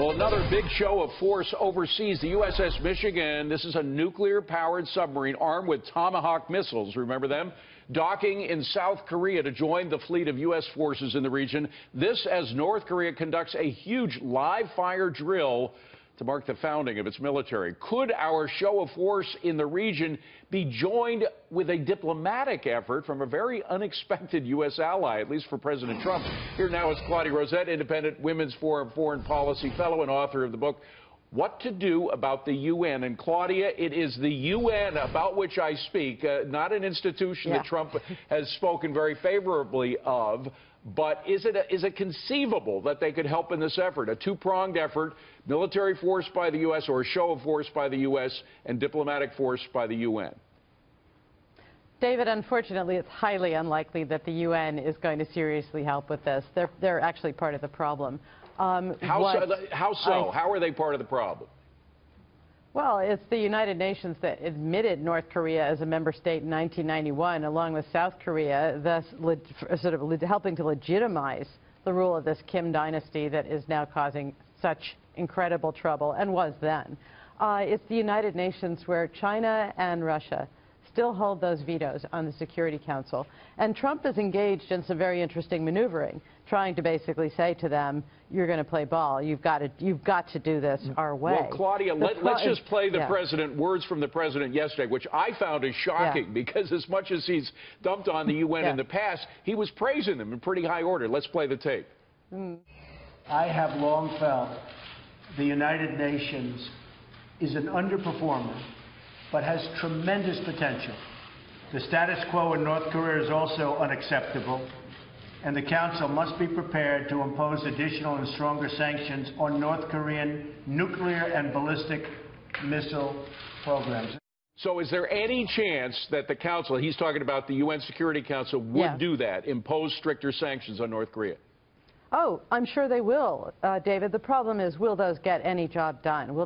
Well, another big show of force overseas. The USS Michigan, this is a nuclear-powered submarine armed with Tomahawk missiles, remember them? Docking in South Korea to join the fleet of U.S. forces in the region. This as North Korea conducts a huge live-fire drill to mark the founding of its military. Could our show of force in the region be joined with a diplomatic effort from a very unexpected U.S. ally, at least for President Trump? Here now is Claudia Rosett, Independent Women's Forum Foreign Policy Fellow and author of the book, What to Do About the UN. And Claudia, it is the UN about which I speak, not an institution that Trump has spoken very favorably of. But is it conceivable that they could help in this effort, a two-pronged effort, military force by the U.S. or a show of force by the U.S. and diplomatic force by the UN? David, unfortunately, it's highly unlikely that the UN is going to seriously help with this. They're actually part of the problem. How so? How are they part of the problem? Well, it's the United Nations that admitted North Korea as a member state in 1991, along with South Korea, thus helping to legitimize the rule of this Kim dynasty that is now causing such incredible trouble, and was then. It's the United Nations where China and Russia still hold those vetoes on the Security Council. And Trump is engaged in some very interesting maneuvering, trying to basically say to them, you're going to play ball. You've got to do this our way. Well, Claudia, let's just play the president, words from the president yesterday, which I found is shocking because as much as he's dumped on the UN in the past, he was praising them in pretty high order. Let's play the tape. I have long felt the United Nations is an underperformer, but has tremendous potential. The status quo in North Korea is also unacceptable, and the Council must be prepared to impose additional and stronger sanctions on North Korean nuclear and ballistic missile programs. So is there any chance that the Council, he's talking about the UN Security Council, would do that, impose stricter sanctions on North Korea? Oh, I'm sure they will, David. The problem is, will those get any job done? Will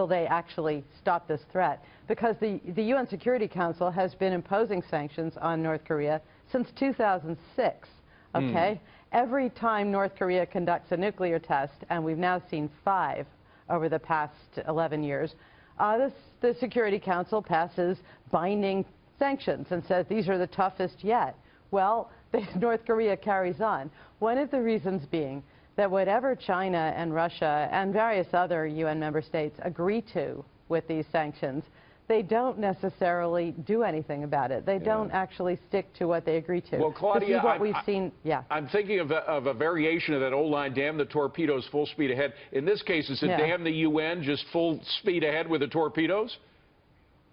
they actually stop this threat? Because the UN Security Council has been imposing sanctions on North Korea since 2006, okay? Every time North Korea conducts a nuclear test, and we've now seen 5 over the past 11 years, the Security Council passes binding sanctions and says these are the toughest yet. Well, North Korea carries on. One of the reasons being that whatever China and Russia and various other UN member states agree to with these sanctions, they don't necessarily do anything about it. They don't actually stick to what they agree to. Well, Claudia, I'm thinking of a variation of that old line, damn the torpedoes, full speed ahead. In this case, is it damn the UN, just full speed ahead with the torpedoes?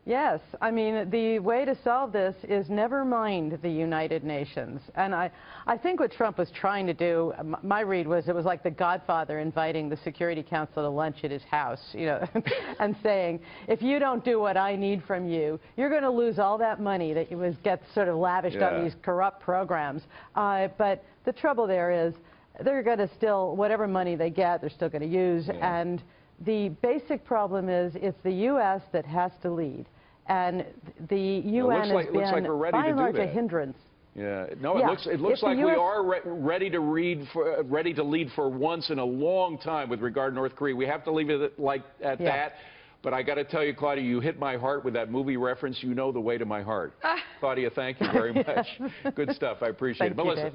Yes. I mean, the way to solve this is never mind the United Nations. And I think what Trump was trying to do, my read was it was like the Godfather inviting the Security Council to lunch at his house, you know, and saying, if you don't do what I need from you, you're going to lose all that money that gets sort of lavished on these corrupt programs. But the trouble there is they're going to still, whatever money they get, they're still going to use. And the basic problem is it's the U.S. that has to lead, and the UN has been, by and large, a hindrance. Yeah, no, it looks like we are ready to lead for once in a long time with regard to North Korea. We have to leave it at that. But I got to tell you, Claudia, you hit my heart with that movie reference. You know the way to my heart. Claudia, thank you very much. Good stuff. I appreciate it. Melissa.